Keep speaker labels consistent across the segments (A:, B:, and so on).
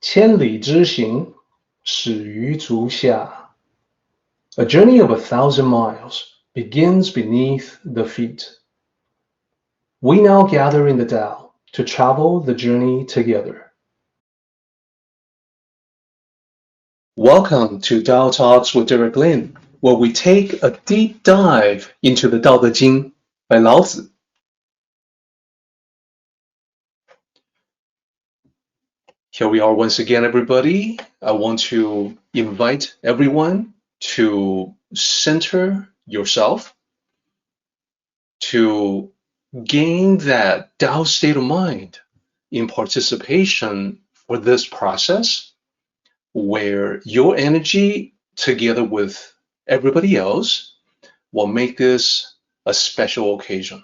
A: 千里之行，始于足下. A journey of 1,000 miles begins beneath the feet. We now gather in the Tao to travel the journey together. Welcome to Tao Talks with Derek Lin, where we take a deep dive into the Daodejing by Lao Zi. Here we are once again, everybody. I want to invite everyone to center yourself, to gain that Tao state of mind in participation for this process, where your energy together with everybody else will make this a special occasion.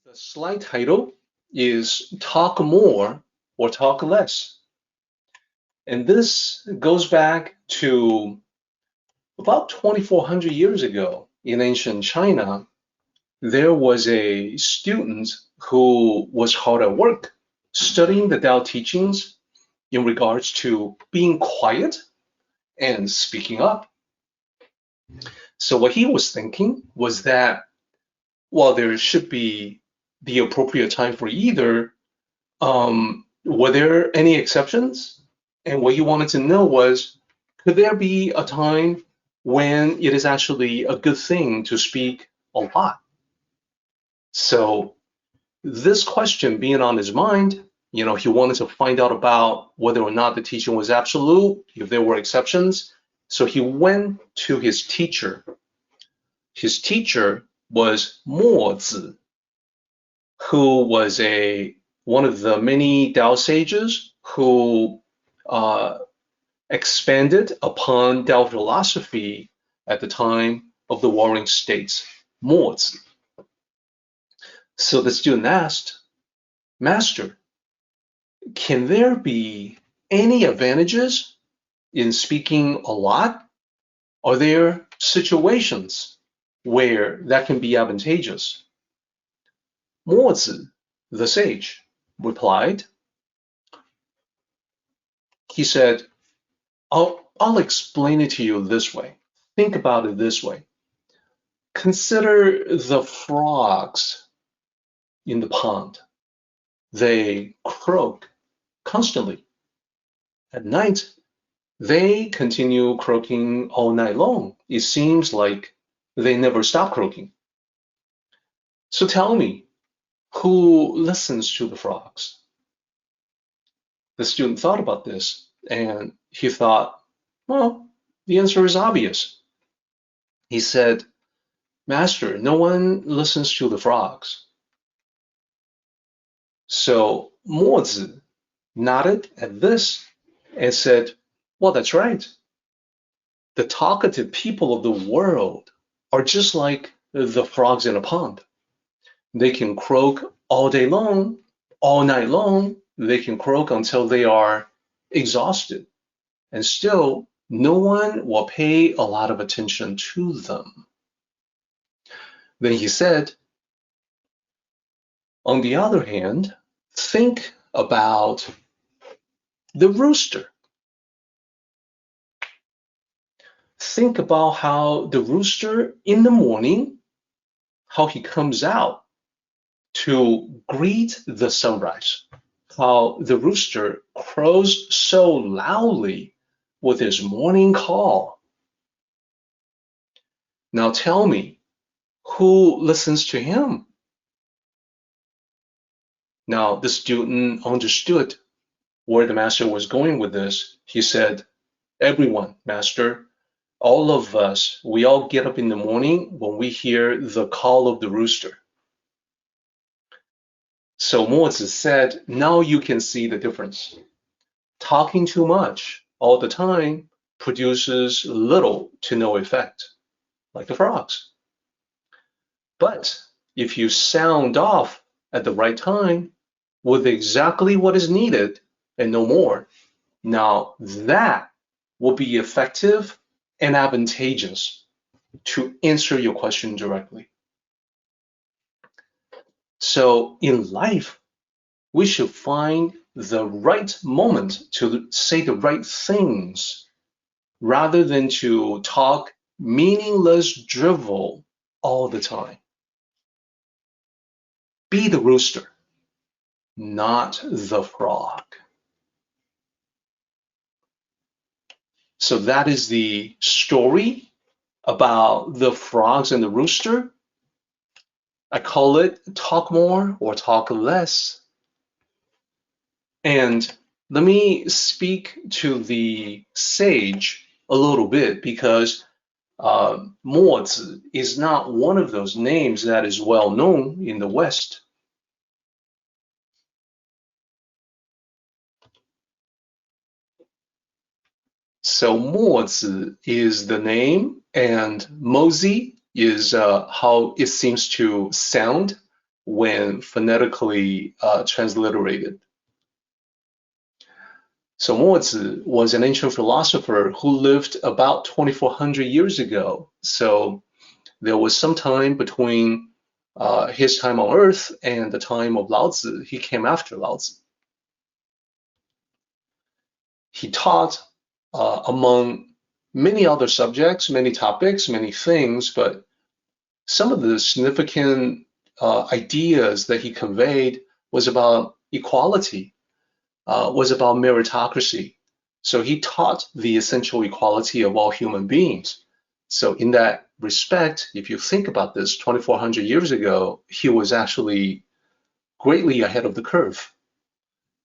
A: The slide title is Talk More or Talk Less. And this goes back to about 2,400 years ago in ancient China. There was a student who was hard at work studying the Tao teachings in regards to being quiet and speaking up. So what he was thinking was that, well, there should be the appropriate time for either. Were there any exceptions? And what he wanted to know was, could there be a time when it is actually a good thing to speak a lot? So this question being on his mind, he wanted to find out about whether or not the teaching was absolute, if there were exceptions. So he went to his teacher. His teacher was Mencius, who was one of the many Tao sages who expanded upon Tao philosophy at the time of the Warring States, Mencius. So the student asked, Master, can there be any advantages in speaking a lot? Are there situations where that can be advantageous? Mencius, the sage, replied. He said, I'll explain it to you this way. Think about it this way. Consider the frogs in the pond. They croak constantly. At night, they continue croaking all night long. It seems like they never stop croaking. So tell me, who listens to the frogs? The student thought about this, and he thought, well, the answer is obvious. He said, Master, no one listens to the frogs. So Mencius nodded at this and said, well, that's right. The talkative people of the world are just like the frogs in a pond. They can croak all day long, all night long. They can croak until they are exhausted. And still, no one will pay a lot of attention to them. Then he said, on the other hand, think about the rooster. Think about how the rooster in the morning, how he comes out to greet the sunrise, how the rooster crows so loudly with his morning call. Now tell me, who listens to him? Now the student understood where the master was going with this. He said, everyone, master, all of us, we all get up in the morning when we hear the call of the rooster. So Mencius said, now you can see the difference. Talking too much all the time produces little to no effect, like the frogs. But if you sound off at the right time with exactly what is needed and no more, now that will be effective and advantageous to answer your question directly. So in life, we should find the right moment to say the right things rather than to talk meaningless drivel all the time. Be the rooster, not the frog. So that is the story about the frogs and the rooster. I call it talk more or talk less. And let me speak to the sage a little bit, because Mozi is not one of those names that is well known in the West. So Mozi is the name, and Mozi is how it seems to sound when phonetically transliterated. So Mozi was an ancient philosopher who lived about 2,400 years ago. So there was some time between his time on Earth and the time of Lao Tzu. He came after Lao Tzu. He taught among many other subjects, many topics, many things, but some of the significant ideas that he conveyed was about equality, was about meritocracy. So he taught the essential equality of all human beings. So in that respect, if you think about this, 2,400 years ago, he was actually greatly ahead of the curve.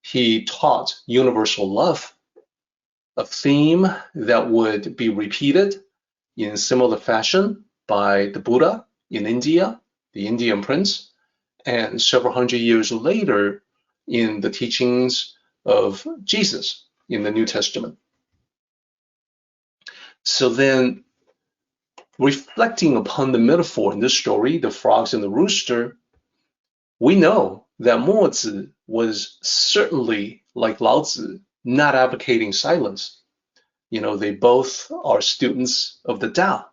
A: He taught universal love, a theme that would be repeated in similar fashion by the Buddha in India, the Indian prince, and several hundred years later in the teachings of Jesus in the New Testament. So then, reflecting upon the metaphor in this story, the frogs and the rooster, we know that Mozi was certainly, like Lao Tzu, not advocating silence. You know, they both are students of the Tao.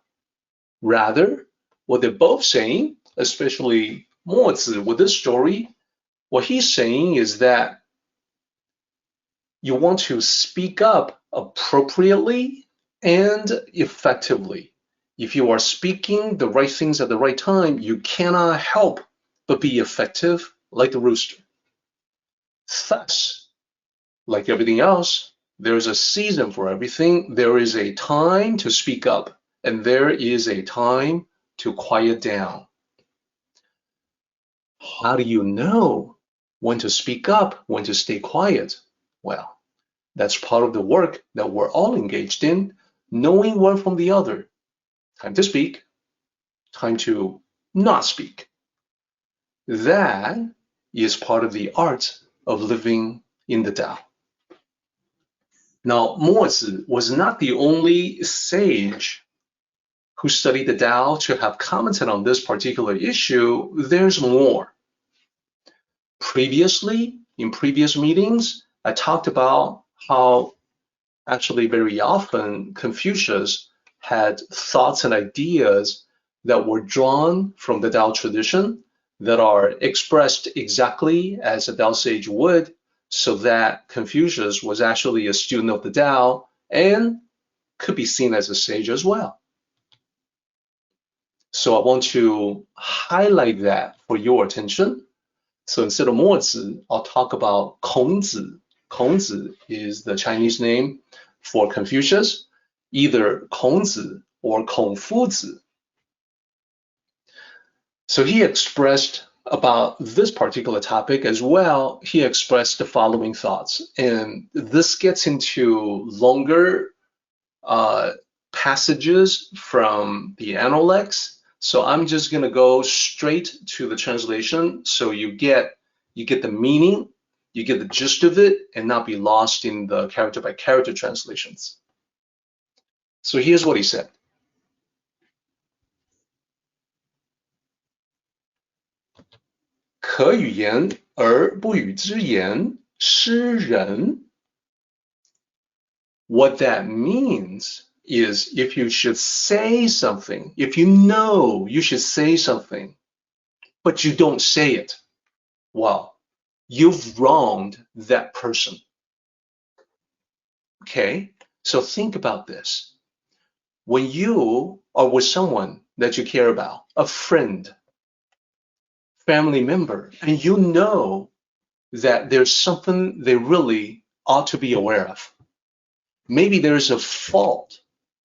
A: Rather, what they're both saying, especially Mozi with this story, what he's saying is that you want to speak up appropriately and effectively. If you are speaking the right things at the right time, you cannot help but be effective like the rooster. Thus, like everything else, there is a season for everything. There is a time to speak up, and there is a time to quiet down. How do you know when to speak up, when to stay quiet? Well, that's part of the work that we're all engaged in, knowing one from the other. Time to speak, time to not speak. That is part of the art of living in the Tao. Now, Mozi was not the only sage who studied the Tao to have commented on this particular issue. There's more. Previously, in previous meetings, I talked about how actually very often Confucius had thoughts and ideas that were drawn from the Tao tradition that are expressed exactly as a Tao sage would, so that Confucius was actually a student of the Tao and could be seen as a sage as well. So I want to highlight that for your attention. So instead of Mozi, I'll talk about Kongzi. Kongzi is the Chinese name for Confucius, either Kongzi or Confucius. So he expressed about this particular topic as well. He expressed the following thoughts, and this gets into longer passages from the Annotated. So I'm just going to go straight to the translation, so you get the meaning, you get the gist of it, and not be lost in the character by character translations. So here's what he said. 可与言而不与之言，失人. What that means is, if you should say something, if you know you should say something, but you don't say it, well, you've wronged that person. Okay, so think about this. When you are with someone that you care about, a friend, family member, and you know that there's something they really ought to be aware of. Maybe there's a fault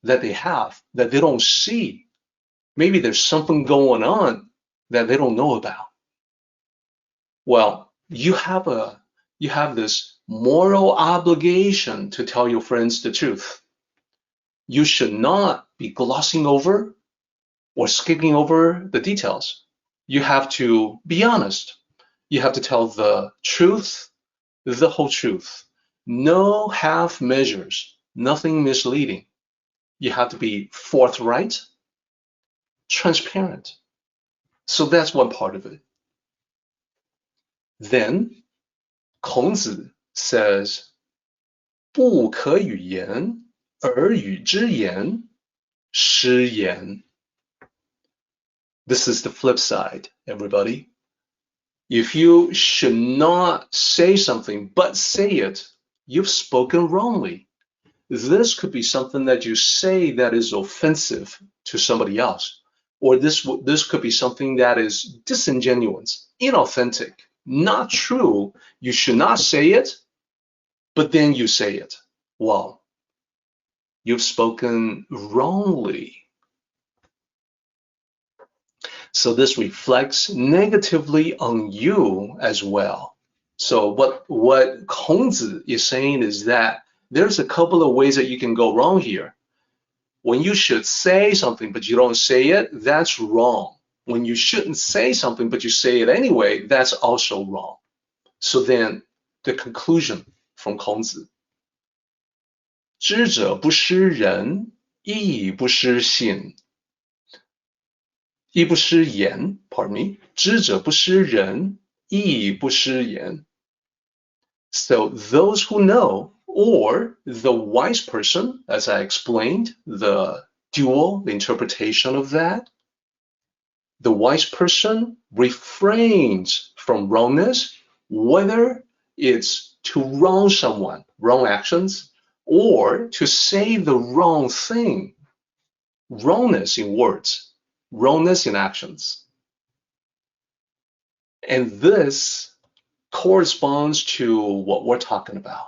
A: that they have that they don't see. Maybe there's something going on that they don't know about. Well, you have this moral obligation to tell your friends the truth. You should not be glossing over or skipping over the details. You have to be honest. You have to tell the truth, the whole truth. No half measures, nothing misleading. You have to be forthright, transparent. So that's one part of it. Then Kongzi says, 不可与言而与之言，失言. This is the flip side, everybody. If you should not say something but say it, you've spoken wrongly. This could be something that you say that is offensive to somebody else, or this could be something that is disingenuous, inauthentic, not true. You should not say it, but then you say it. Well, you've spoken wrongly. So this reflects negatively on you as well. So what Kongzi is saying is that there's a couple of ways that you can go wrong here. When you should say something but you don't say it, that's wrong. When you shouldn't say something but you say it anyway, that's also wrong. So then the conclusion from Kongzi. 知者不失人，亦不失信。亦不失言, pardon me, 知者不失人, 亦不失言. So those who know, or the wise person, as I explained, the dual interpretation of that, the wise person refrains from wrongness, whether it's to wrong someone, wrong actions, or to say the wrong thing, wrongness in words, wrongness in actions. And this corresponds to what we're talking about.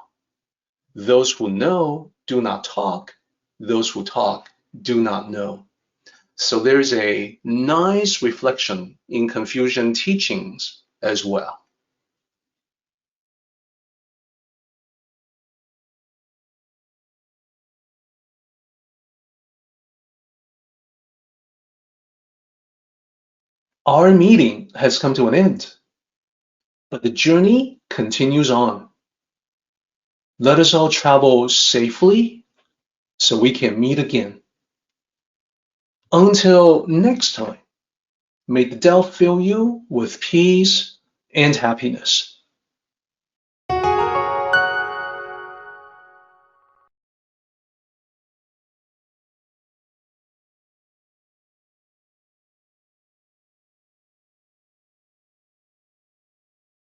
A: Those who know do not talk. Those who talk do not know. So there's a nice reflection in Confucian teachings as well. Our meeting has come to an end, but the journey continues on. Let us all travel safely so we can meet again. Until next time, may the Tao fill you with peace and happiness.